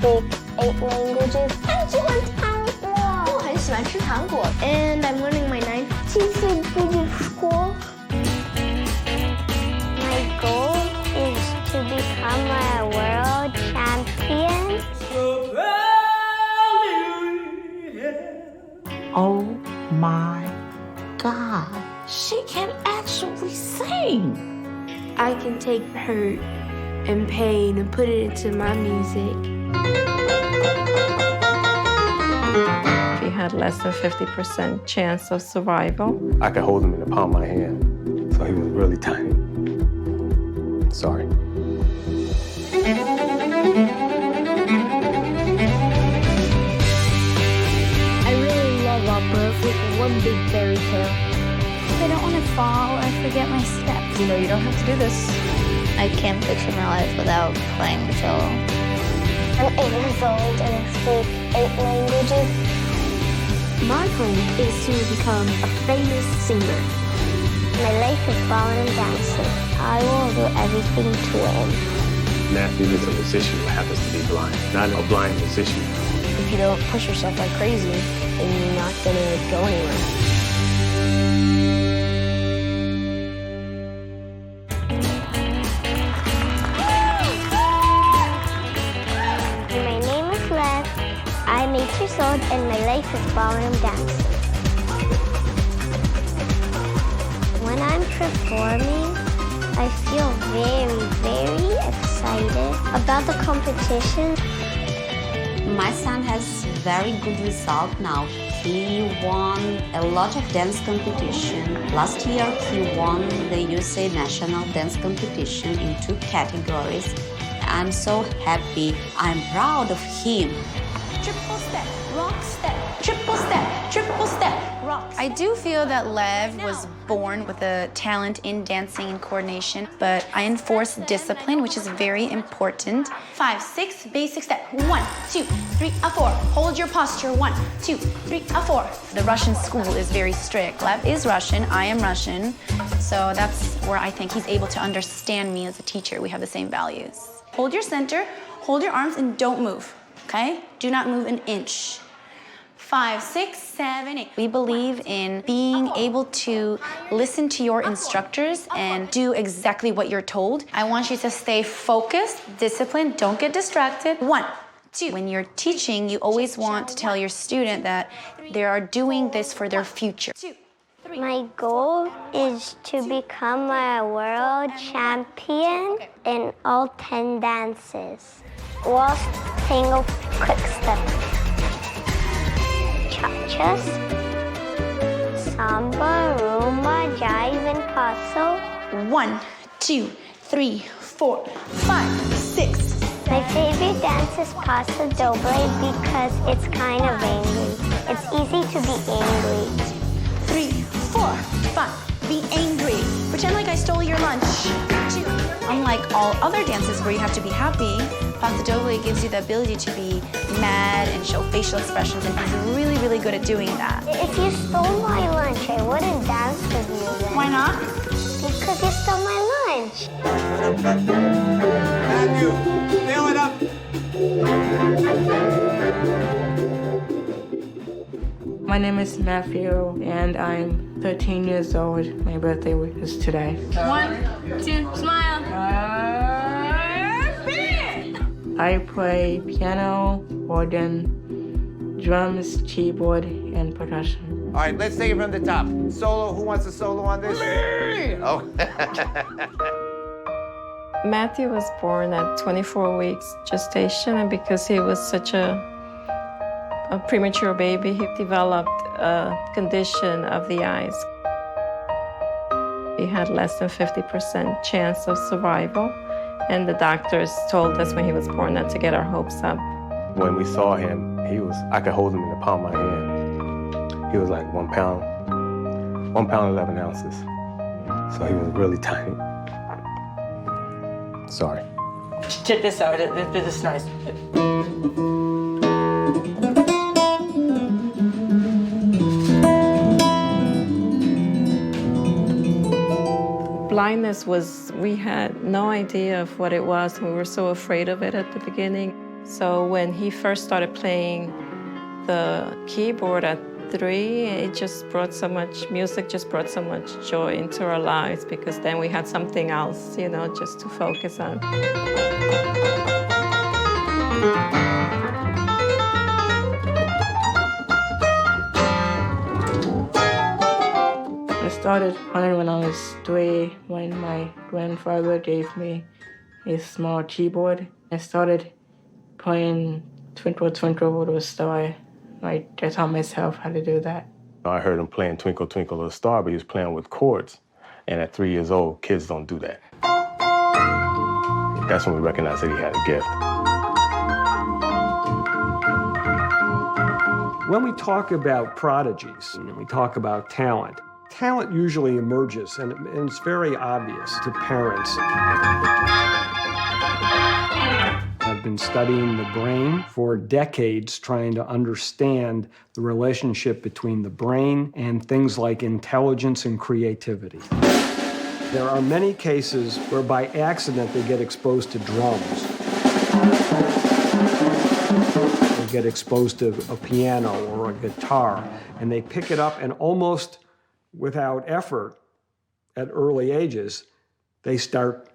speak 8 languages. 很喜欢糖果。我很喜欢吃糖果。And I'm learning my 9th Julliard School. My goal is to become a world champion. Oh my God, she can actually sing. I can take hurt and pain and put it into my music. He had less than 50% chance of survival. I could hold him in the palm of my hand, so he was really tiny. Sorry. I really love opera with one big fairy tale. I don't want to fall or forget my steps. You know you don't have to do this. I can't picture my life without playing the cello. I'm 8 years old and I speak 8 languages. My plan is to become a famous singer. My life is ballroom dancing. I will do everything to win. Matthew is a musician who happens to be blind, not a blind musician. If you don't push yourself like crazy, then you're not gonna go anywhere. My name is Lev. I'm 8 years old and my life is ballroom dancing. When I'm performing, I feel very, very excited about the competition. My son has very good result now. He won a lot of dance competition. Last year, he won the USA National Dance Competition in 2 categories. I'm so happy. I'm proud of him. Triple step, rock step, triple step, triple step, rock step. I do feel that Lev was born with a talent in dancing and coordination, but I enforce discipline, which is very important. 5, 6, basic step. 1, 2, 3, 4. Hold your posture. 1, 2, 3, 4. The Russian school is very strict. Lev is Russian, I am Russian, so that's where I think he's able to understand me as a teacher. We have the same values. Hold your center, hold your arms, and don't move. Okay? Do not move an inch. 5, 6, 7, 8. We believe in being able to listen to your instructors and do exactly what you're told. I want you to stay focused, disciplined, don't get distracted. 1, 2. When you're teaching, you always want to tell your student that they are doing this for their future. 2, 3. My goal is to become a world champion in all 10 dances. Waltz, tango, quick step, cha-chas, samba, rumba, jive, and paso. 1, 2, 3, 4, 5, 6. My favorite dance is paso doble because it's kind of angry. It's easy to be angry. 3, 4, 5. Be angry. Pretend like I stole your lunch. 2. Unlike all other dances where you have to be happy, Paso Doble gives you the ability to be mad and show facial expressions, and he's really, really good at doing that. If you stole my lunch, I wouldn't dance with you then. Why not? Because you stole my lunch. Matthew, fill it up. My name is Matthew, and I'm 13 years old. My birthday is today. 1, 2, smile. I play piano, organ, drums, keyboard, and percussion. All right, let's take it from the top. Solo, who wants a solo on this? Me! Oh. Matthew was born at 24 weeks gestation, and because he was such a premature baby, he developed a condition of the eyes. He had less than 50% chance of survival, and the doctors told us when he was born not to get our hopes up. When we saw him, I could hold him in the palm of my hand. He was like 1 pound, 1 pound, 11 ounces. So he was really tiny. Sorry. Check this out. This is nice. Blindness we had no idea of what it was. We were so afraid of it at the beginning. So when he first started playing the keyboard at 3, it just brought so much, music just brought so much joy into our lives because then we had something else, you know, just to focus on. I started playing when I was 3, when my grandfather gave me a small keyboard. I started playing Twinkle, Twinkle, Little Star. I taught myself how to do that. I heard him playing Twinkle, Twinkle, Little Star, but he was playing with chords. And at 3 years old, kids don't do that. That's when we recognized that he had a gift. When we talk about prodigies, and we talk about talent, talent usually emerges, and it's very obvious to parents. I've been studying the brain for decades, trying to understand the relationship between the brain and things like intelligence and creativity. There are many cases where by accident they get exposed to drums. They get exposed to a piano or a guitar, and they pick it up, and almost without effort at early ages, they start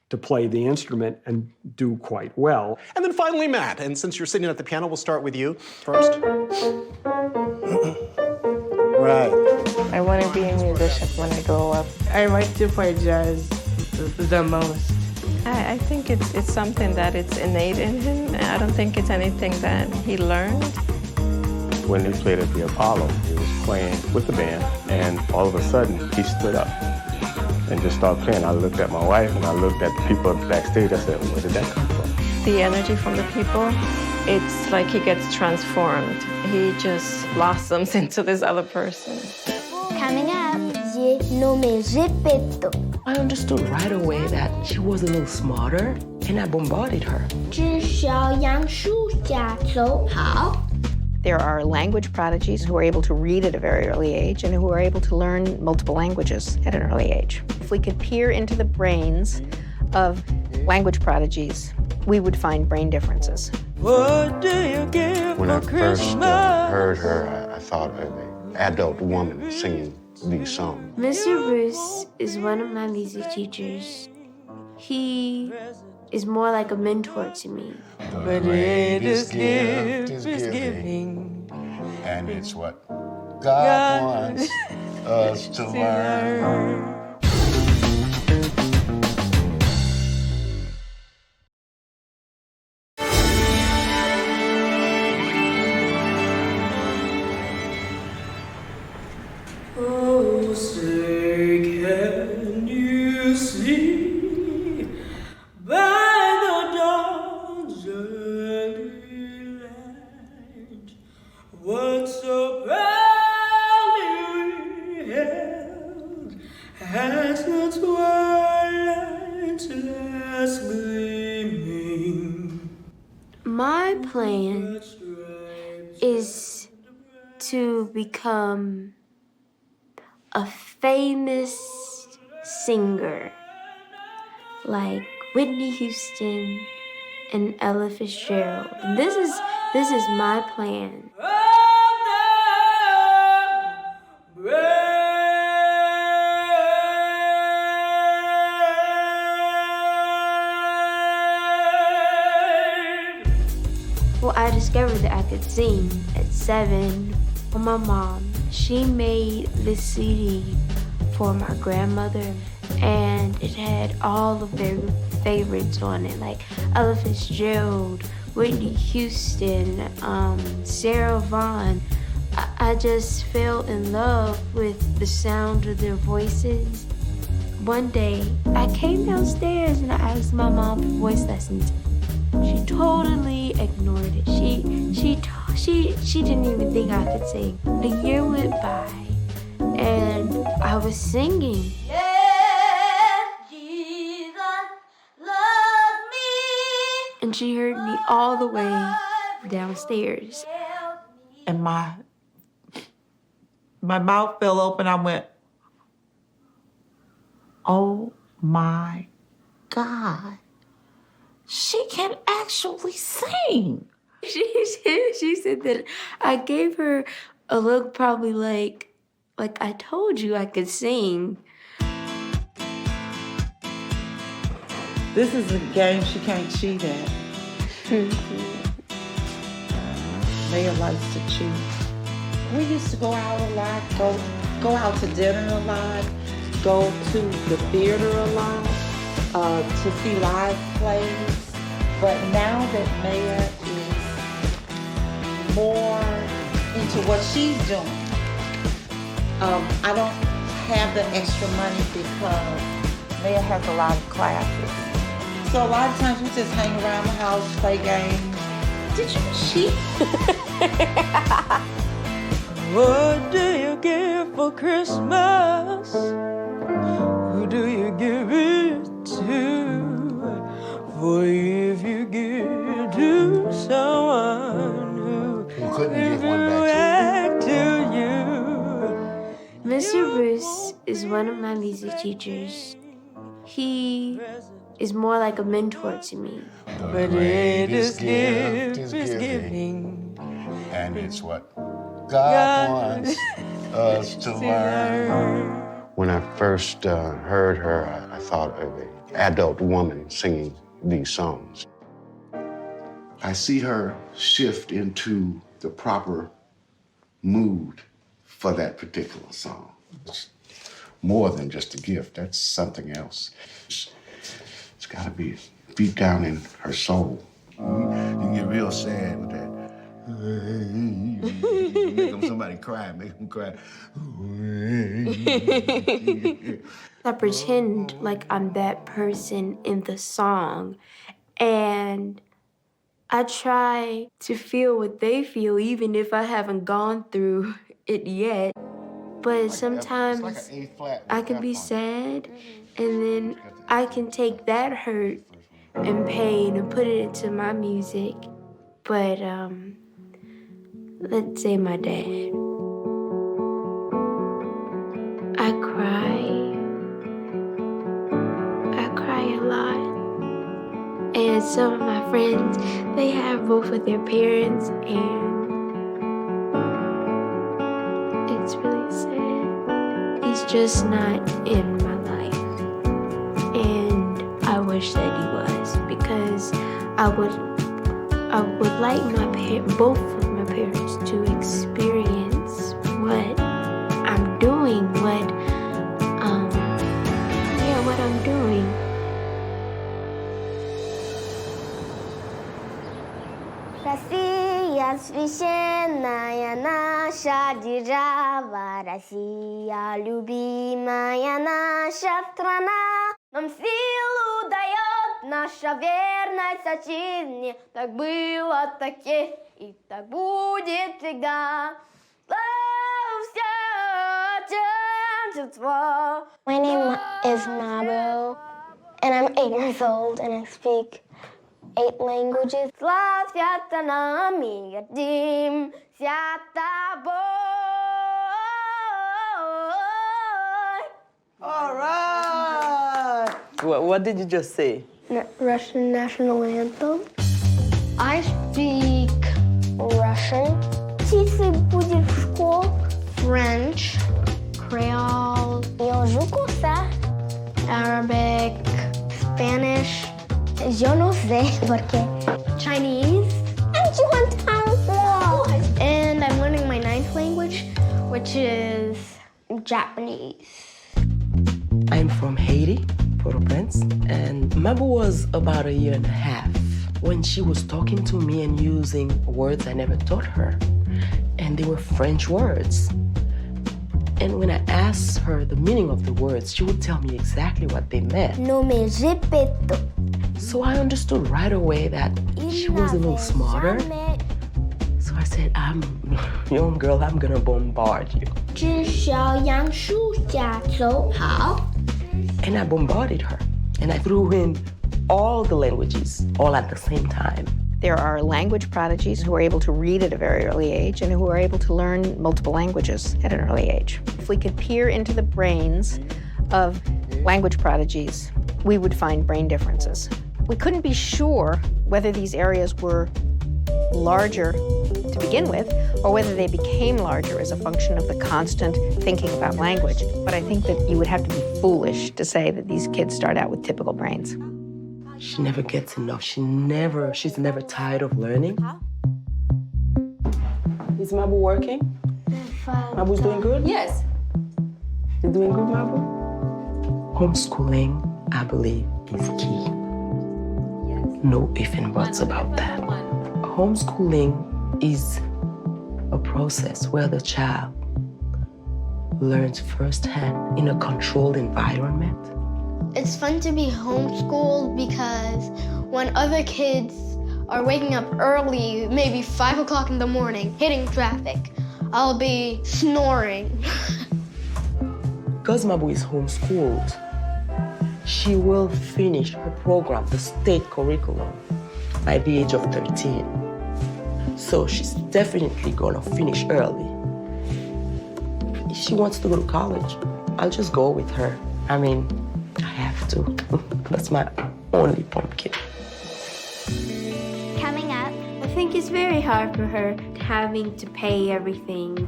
to play the instrument and do quite well. And then finally, Matt, and since you're sitting at the piano, we'll start with you first. Right. I want to be a musician when I grow up. I like to play jazz the most. I think it's something that it's innate in him. I don't think it's anything that he learned. When he played at the Apollo, he was playing with the band, and all of a sudden, he stood up and just started playing. I looked at my wife, and I looked at the people backstage. I said, where did that come from? The energy from the people, it's like he gets transformed. He just blossoms into this other person. Coming up, j'ai nommé Gepetto. I understood right away that she was a little smarter, and I bombarded her. 至少杨树下走好。 There are language prodigies who are able to read at a very early age and who are able to learn multiple languages at an early age. If we could peer into the brains of language prodigies, we would find brain differences. What do you give when I first heard her, I thought of an adult woman singing these songs. Mr. Bruce is one of my music teachers. He is more like a mentor to me. The greatest gift is giving. And it's what God wants us to learn. Oh, say, can you see by the dawn's early light what so proudly we held as the twilight's last gleaming? My plan is to become a famous singer like Whitney Houston and Ella Fitzgerald. This is my plan. Well, I discovered that I could sing at 7. My mom, she made this CD for my grandmother, and it had all of their favorites on it, like Ella Fitzgerald, Whitney Houston, Sarah Vaughan. I just fell in love with the sound of their voices. One day, I came downstairs and I asked my mom for voice lessons. She totally ignored it. She didn't even think I could sing. A year went by, and I was singing. Yes, Jesus, love me. And she heard me all the way downstairs. And my mouth fell open. I went, oh my God. she can actually sing. She said that I gave her a look probably like I told you I could sing. This is a game she can't cheat at. Mae Ya likes to cheat. We used to go out a lot, go out to dinner a lot, go to the theater a lot, to see live plays. But now that Mae Ya is more into what she's doing, I don't have the extra money because Mae Ya has a lot of classes. So a lot of times we just hang around the house, play games. Did you cheat? What do you give for Christmas? Who do you give it to? For if you give it to someone who couldn't give one back to you. Mr. Bruce is one of my music teachers. He is more like a mentor to me. The greatest gift is giving. And it's what God wants us to learn. When I first heard her, I thought of an adult woman singing these songs. I see her shift into the proper mood for that particular song. It's more than just a gift. That's something else. It's got to be deep down in her soul. You get real sad with that. Make them somebody cry, make them cry. I pretend like I'm that person in the song, and I try to feel what they feel, even if I haven't gone through it yet. But sometimes I can be sad, and then I can take that hurt and pain and put it into my music. But let's say my dad. I cry a lot. And some of my friends, they have both of their parents, and it's really sad. He's just not in my life. And I wish that he was, because I would like both of my parents to experience what I'm doing, what I'm doing. Россия священная наша держава, Россия любимая наша страна. Нам силу дает наша верность отчизне. Так было, так есть и так будет всегда. My name is Mabo, and I'm 8 years old, and I speak 8 languages. Славься нам и гордимся тобой. All right. What did you just say? Russian national anthem. I speak Russian. Птицы будет в школе. French, Creole, yo joue ça. Arabic, Spanish. Yo no sé porque Chinese. And I'm learning my 9th language, which is Japanese. I'm from Haiti, Port-au-Prince, and Mabo was about 1.5 years when she was talking to me and using words I never taught her. And they were French words. And when I asked her the meaning of the words, she would tell me exactly what they meant. No me respeto. So I understood right away that she was a little smarter. So I said, young girl, I'm gonna bombard you. 至少杨树下走好. And I bombarded her. And I threw in all the languages, all at the same time. There are language prodigies who are able to read at a very early age and who are able to learn multiple languages at an early age. If we could peer into the brains of language prodigies, we would find brain differences. We couldn't be sure whether these areas were larger to begin with, or whether they became larger as a function of the constant thinking about language. But I think that you would have to be foolish to say that these kids start out with typical brains. She never gets enough. She's never tired of learning. Is Mabu working? Mabu's doing good? Yes. You're doing good, Mabu? Homeschooling, I believe, is key. Yes. No ifs and buts about that. Homeschooling is a process where the child learns firsthand in a controlled environment. It's fun to be homeschooled because when other kids are waking up early, maybe 5 o'clock in the morning, hitting traffic, I'll be snoring. Because Mabu is homeschooled, she will finish her program, the state curriculum, by the age of 13. So she's definitely gonna finish early. If she wants to go to college, I'll just go with her. I mean, I have to. That's my only pumpkin. Coming up, I think it's very hard for her having to pay everything.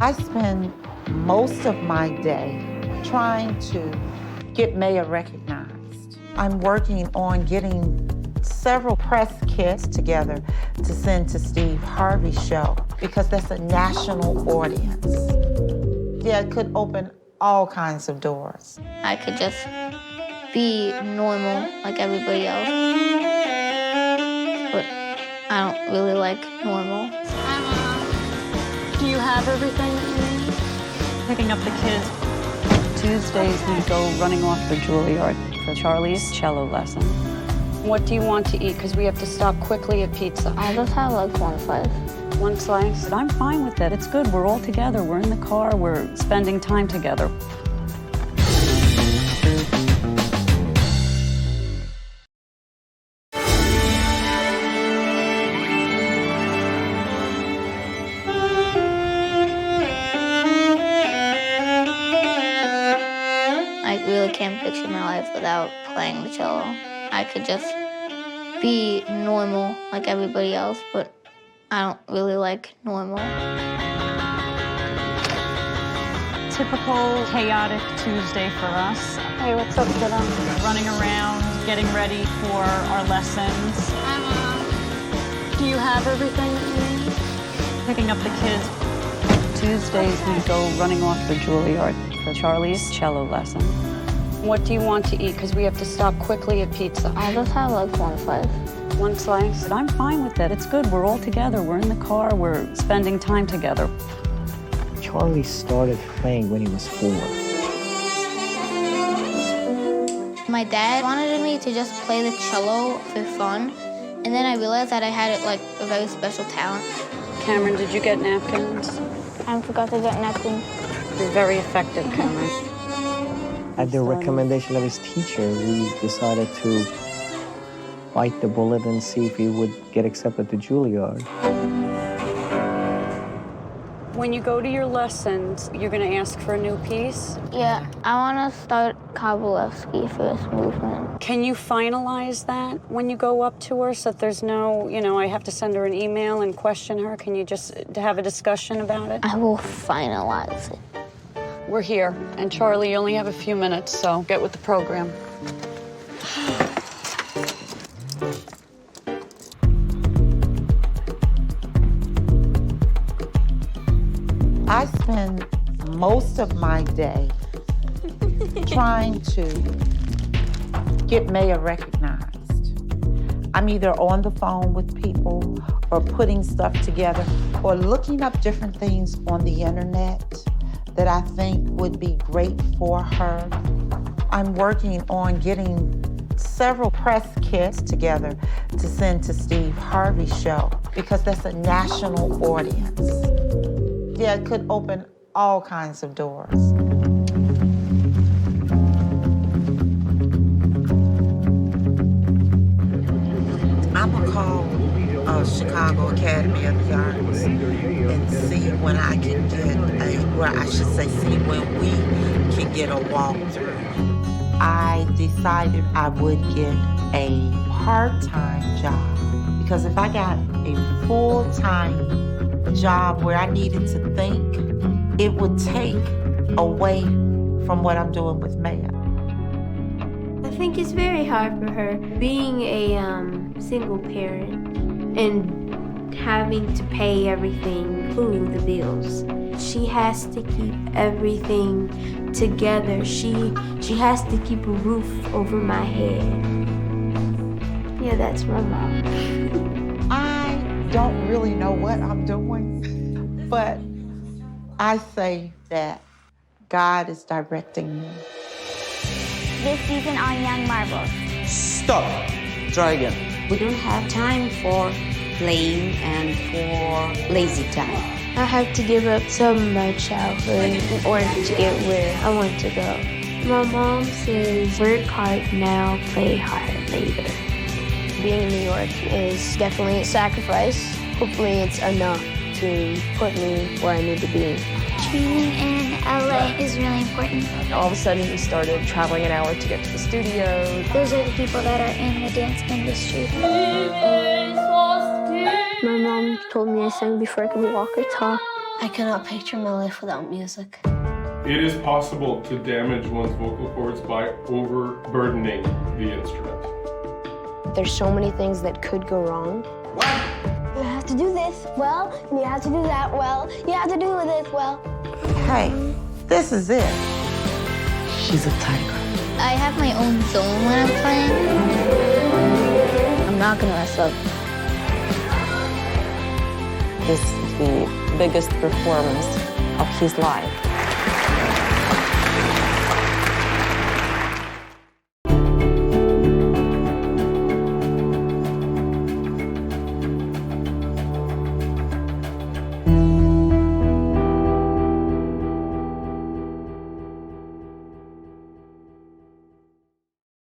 I spend most of my day trying to get Mae Ya recognized. I'm working on getting several press kits together to send to Steve Harvey's show because that's a national audience. Yeah, it could open all kinds of doors. I could just be normal like everybody else. But I don't really like normal. Hi, Mom. Do you have everything that you need? Picking up the kids. Tuesdays we go running off to Julliard for Charlie's cello lesson. What do you want to eat? Because we have to stop quickly at pizza. I'll just have like one slice. One slice? I'm fine with that. It's good. We're all together. We're in the car. We're spending time together. I really can't picture my life without playing the cello. I could just be normal like everybody else, but I don't really like normal. Typical chaotic Tuesday for us. Hey, what's up, kiddo? Running around, getting ready for our lessons. Hi, Mom. Do you have everything that you need? Picking up the kids. Tuesdays we go running off to Julliard for Charlie's cello lesson. What do you want to eat? Because we have to stop quickly at pizza. I'll just have like one slice. One slice? I'm fine with that. It's good. We're all together. We're in the car. We're spending time together. Charlie started playing when he was 4. My dad wanted me to just play the cello for fun, and then I realized that I had like a very special talent. Cameron, did you get napkins? I forgot to get napkins. You're very effective, Cameron. At the recommendation of his teacher, we decided to bite the bullet and see if he would get accepted to Julliard. When you go to your lessons, you're going to ask for a new piece? Yeah, I want to start Kabalevsky first movement. Can you finalize that when you go up to her so that there's no, I have to send her an email and question her? Can you just have a discussion about it? I will finalize it. We're here, and Charlie, you only have a few minutes, so get with the program. I spend most of my day trying to get Mae Ya recognized. I'm either on the phone with people or putting stuff together or looking up different things on the internet that I think would be great for her. I'm working on getting several press kits together to send to Steve Harvey's show because that's a national audience. Yeah, it could open all kinds of doors. I'm gonna call Chicago Academy of the Arts and see when I can get see when we can get a walkthrough. I decided I would get a part-time job. Because if I got a full-time job where I needed to think, it would take away from what I'm doing with Mae Ya. I think it's very hard for her being a single parent and having to pay everything, including the bills. She has to keep everything together. She has to keep a roof over my head. Yeah, that's my mom. I don't really know what I'm doing, but I say that God is directing me. This season on Young Marbles. Stop. Try again. We don't have time for playing and for lazy time. I have to give up some of my childhood in order to get where I want to go. My mom says, work hard now, play hard later. Being in New York is definitely a sacrifice. Hopefully it's enough to put me where I need to be. Training in LA is really important. All of a sudden, we started traveling an hour to get to the studio. Those are the people that are in the dance industry. My mom told me I sang before I could walk or talk. I cannot picture my life without music. It is possible to damage one's vocal cords by overburdening the instrument. There's so many things that could go wrong. You have to do this well, and you have to do that well. You have to do this well. Hey, this is it. She's a tiger. I have my own zone when I'm playing. I'm not gonna mess up. This is the biggest performance of his life.